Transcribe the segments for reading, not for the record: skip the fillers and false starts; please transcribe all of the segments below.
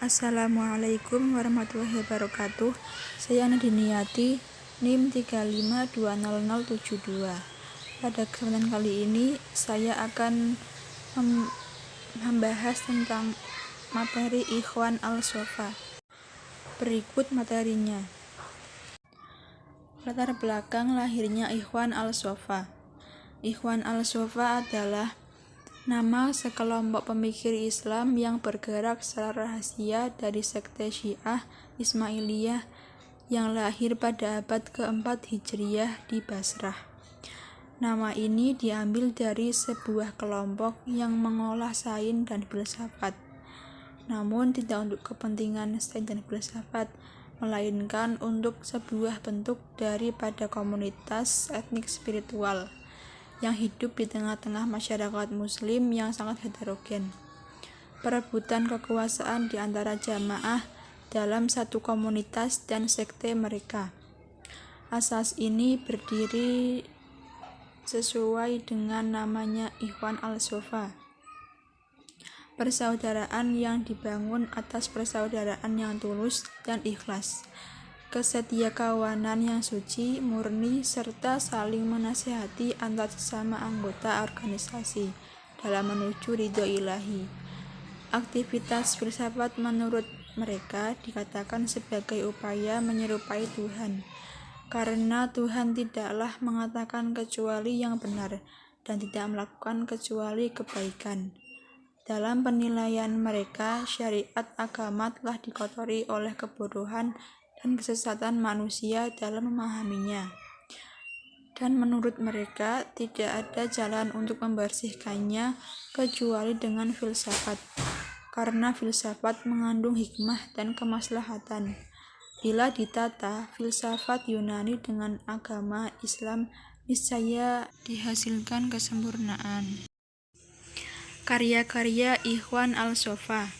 Assalamualaikum warahmatullahi wabarakatuh. Saya Nadiniati, NIM 3520072. Pada kesempatan kali ini saya akan membahas tentang materi Ikhwan Al-Sofa. Berikut materinya. Latar belakang lahirnya Ikhwan Al-Sofa. Ikhwan Al-Sofa adalah nama sekelompok pemikir Islam yang bergerak secara rahasia dari sekte Syiah Ismailiyah yang lahir pada abad keempat Hijriyah di Basrah. Nama ini diambil dari sebuah kelompok yang mengolah sains dan filsafat, namun tidak untuk kepentingan sains dan filsafat, melainkan untuk sebuah bentuk daripada komunitas etnik spiritual yang hidup di tengah-tengah masyarakat muslim yang sangat heterogen. Perebutan kekuasaan di antara jamaah dalam satu komunitas dan sekte mereka. Asas ini berdiri sesuai dengan namanya Ikhwan Al-Sofa. Persaudaraan yang dibangun atas persaudaraan yang tulus dan ikhlas, kesetiakawanan yang suci, murni, serta saling menasihati antar sesama anggota organisasi dalam menuju ridho ilahi. Aktivitas filsafat menurut mereka dikatakan sebagai upaya menyerupai Tuhan, karena Tuhan tidaklah mengatakan kecuali yang benar dan tidak melakukan kecuali kebaikan. Dalam penilaian mereka, syariat agama telah dikotori oleh kebodohan dan kesesatan manusia dalam memahaminya. Dan menurut mereka, tidak ada jalan untuk membersihkannya kecuali dengan filsafat, karena filsafat mengandung hikmah dan kemaslahatan. Bila ditata, filsafat Yunani dengan agama Islam niscaya dihasilkan kesempurnaan. Karya-karya Ikhwan Al-Sofa.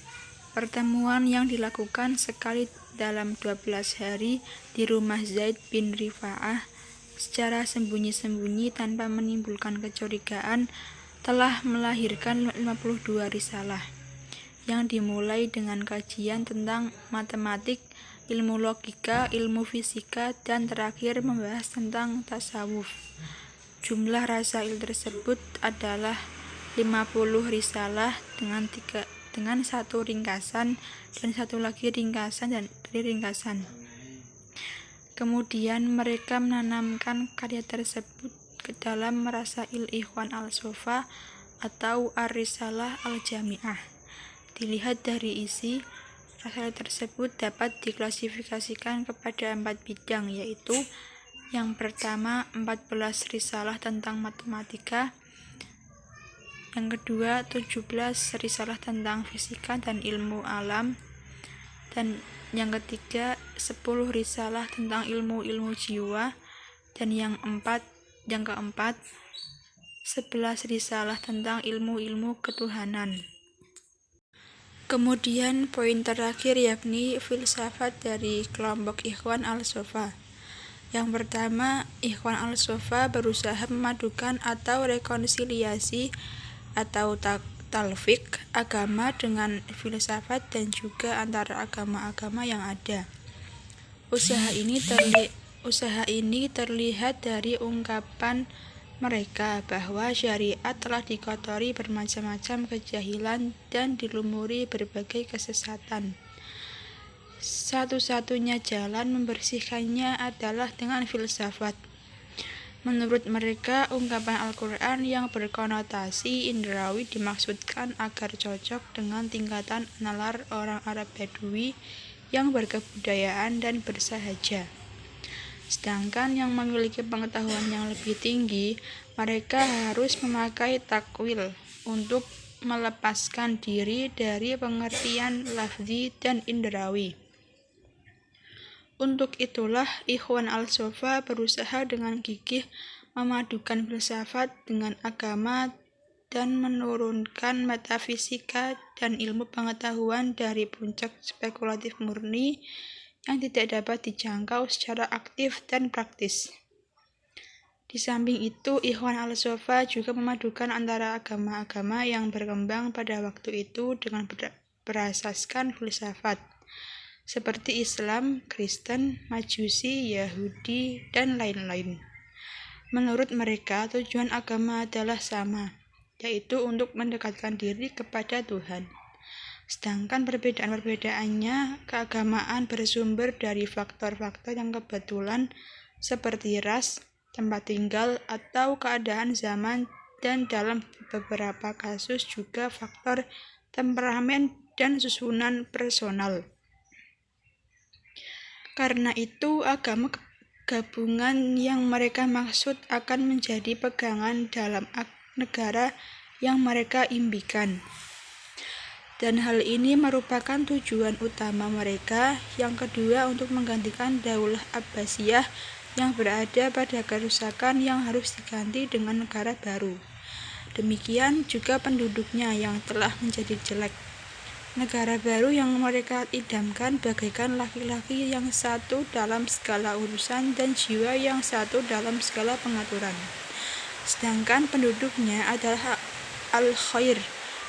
Pertemuan yang dilakukan sekali dalam 12 hari di rumah Zaid bin Rifa'ah secara sembunyi-sembunyi tanpa menimbulkan kecurigaan telah melahirkan 52 risalah yang dimulai dengan kajian tentang matematik, ilmu logika, ilmu fisika, dan terakhir membahas tentang tasawuf. Jumlah rasail tersebut adalah 50 risalah dengan satu ringkasan dan satu lagi ringkasan dan dari ringkasan. Kemudian mereka menanamkan karya tersebut ke dalam Rasail Ikhwan Al-Sofa atau Ar-Risalah Al-Jami'ah. Dilihat dari isi, rasail tersebut dapat diklasifikasikan kepada 4 bidang, yaitu yang pertama 14 risalah tentang matematika, yang kedua 17 risalah tentang fisika dan ilmu alam, dan yang ketiga 10 risalah tentang ilmu-ilmu jiwa, dan yang keempat 11 risalah tentang ilmu-ilmu ketuhanan. Kemudian poin terakhir yakni filsafat dari kelompok Ikhwan Al-Sofa. Yang pertama, Ikhwan Al-Sofa berusaha memadukan atau rekonsiliasi atau talfik agama dengan filsafat dan juga antara agama-agama yang ada. Usaha ini terlihat dari ungkapan mereka bahwa syariat telah dikotori bermacam-macam kejahilan dan dilumuri berbagai kesesatan. Satu-satunya jalan membersihkannya adalah dengan filsafat. Menurut mereka, ungkapan Al-Quran yang berkonotasi indrawi dimaksudkan agar cocok dengan tingkatan nalar orang Arab Badui yang berkebudayaan dan bersahaja. Sedangkan yang memiliki pengetahuan yang lebih tinggi, mereka harus memakai takwil untuk melepaskan diri dari pengertian lafzi dan indrawi. Untuk itulah Ikhwan Al-Sofa berusaha dengan gigih memadukan filsafat dengan agama dan menurunkan metafisika dan ilmu pengetahuan dari puncak spekulatif murni yang tidak dapat dijangkau secara aktif dan praktis. Di samping itu, Ikhwan Al-Sofa juga memadukan antara agama-agama yang berkembang pada waktu itu dengan berasaskan filsafat, seperti Islam, Kristen, Majusi, Yahudi, dan lain-lain. Menurut mereka, tujuan agama adalah sama, yaitu untuk mendekatkan diri kepada Tuhan. Sedangkan perbedaan-perbedaannya, keagamaan bersumber dari faktor-faktor yang kebetulan seperti ras, tempat tinggal, atau keadaan zaman, dan dalam beberapa kasus juga faktor temperamen dan susunan personal. Karena itu, agama gabungan yang mereka maksud akan menjadi pegangan dalam negara yang mereka impikan. Dan hal ini merupakan tujuan utama mereka. Yang kedua, untuk menggantikan Daulah Abbasiyah yang berada pada kerusakan yang harus diganti dengan negara baru. Demikian juga penduduknya yang telah menjadi jelek. Negara baru yang mereka idamkan bagaikan laki-laki yang satu dalam segala urusan dan jiwa yang satu dalam segala pengaturan. Sedangkan penduduknya adalah al-khair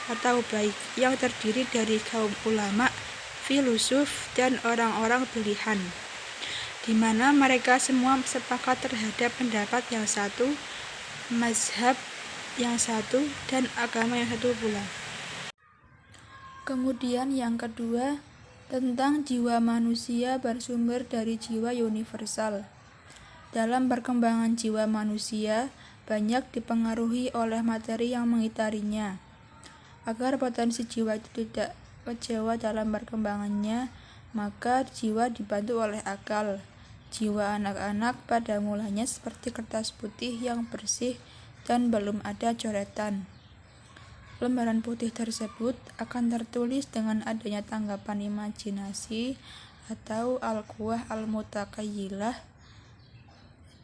atau baik, yang terdiri dari kaum ulama, filosof, dan orang-orang pilihan, di mana mereka semua sepakat terhadap pendapat yang satu, mazhab yang satu, dan agama yang satu pula. Kemudian yang kedua, tentang jiwa manusia bersumber dari jiwa universal. Dalam perkembangan jiwa manusia, banyak dipengaruhi oleh materi yang mengitarinya. Agar potensi jiwa itu tidak kecewa dalam perkembangannya, maka jiwa dibantu oleh akal. Jiwa anak-anak pada mulanya seperti kertas putih yang bersih dan belum ada coretan. Lembaran putih tersebut akan tertulis dengan adanya tanggapan imajinasi atau al-quwah al-mutakayyilah.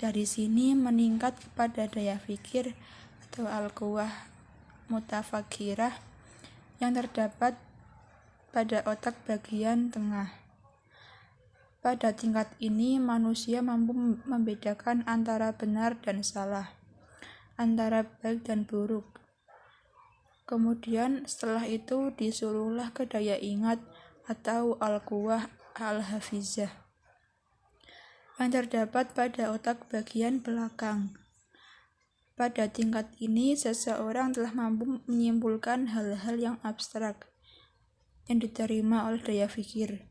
Dari sini meningkat kepada daya fikir atau al-quwah mutafakirah yang terdapat pada otak bagian tengah. Pada tingkat ini, manusia mampu membedakan antara benar dan salah, antara baik dan buruk. Kemudian setelah itu disuruhlah ke daya ingat atau al-quwah al-hafizah yang terdapat pada otak bagian belakang. Pada tingkat ini, seseorang telah mampu menyimpulkan hal-hal yang abstrak yang diterima oleh daya fikir.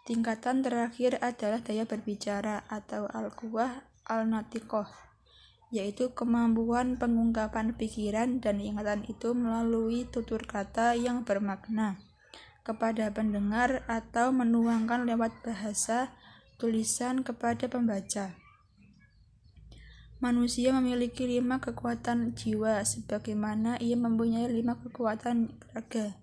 Tingkatan terakhir adalah daya berbicara atau al-quwah al-natiqah, yaitu kemampuan pengungkapan pikiran dan ingatan itu melalui tutur kata yang bermakna kepada pendengar atau menuangkan lewat bahasa tulisan kepada pembaca. Manusia memiliki 5 kekuatan jiwa, sebagaimana ia mempunyai 5 kekuatan raga,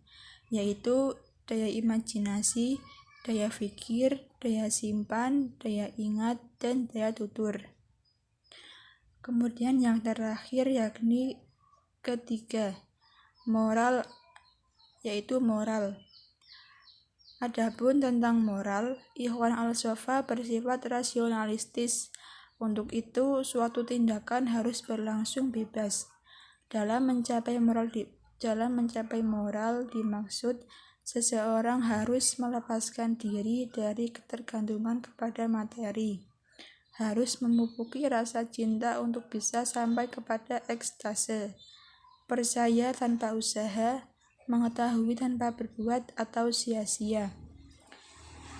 yaitu daya imajinasi, daya fikir, daya simpan, daya ingat, dan daya tutur. Kemudian yang terakhir yakni ketiga, moral, yaitu moral. Adapun tentang moral, Ikhwan al-Sofa bersifat rasionalistis. Untuk itu, suatu tindakan harus berlangsung bebas. Dalam mencapai moral dimaksud seseorang harus melepaskan diri dari ketergantungan kepada materi, harus memupuki rasa cinta untuk bisa sampai kepada ekstase, percaya tanpa usaha, mengetahui tanpa berbuat atau sia-sia,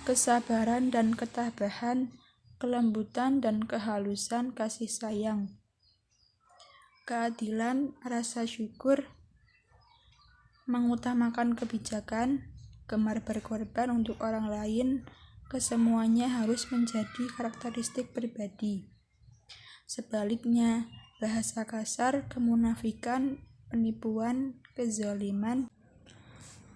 kesabaran dan ketabahan, kelembutan dan kehalusan kasih sayang, keadilan, rasa syukur, mengutamakan kebijakan, gemar berkorban untuk orang lain, kesemuanya harus menjadi karakteristik pribadi. Sebaliknya, bahasa kasar, kemunafikan, penipuan, kezaliman,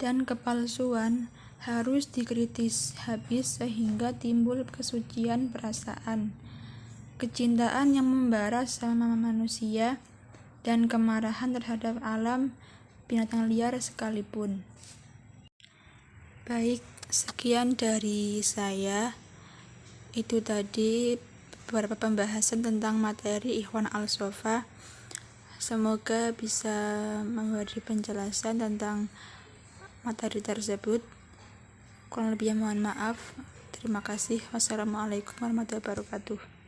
dan kepalsuan harus dikritis habis sehingga timbul kesucian perasaan, kecintaan yang membara sama manusia, dan kemarahan terhadap alam, binatang liar sekalipun. Baik, sekian dari saya. Itu tadi beberapa pembahasan tentang materi Ikhwan al-Sofa. Semoga bisa memberi penjelasan tentang materi tersebut. Kurang lebihnya mohon maaf. Terima kasih. Wassalamualaikum warahmatullahi wabarakatuh.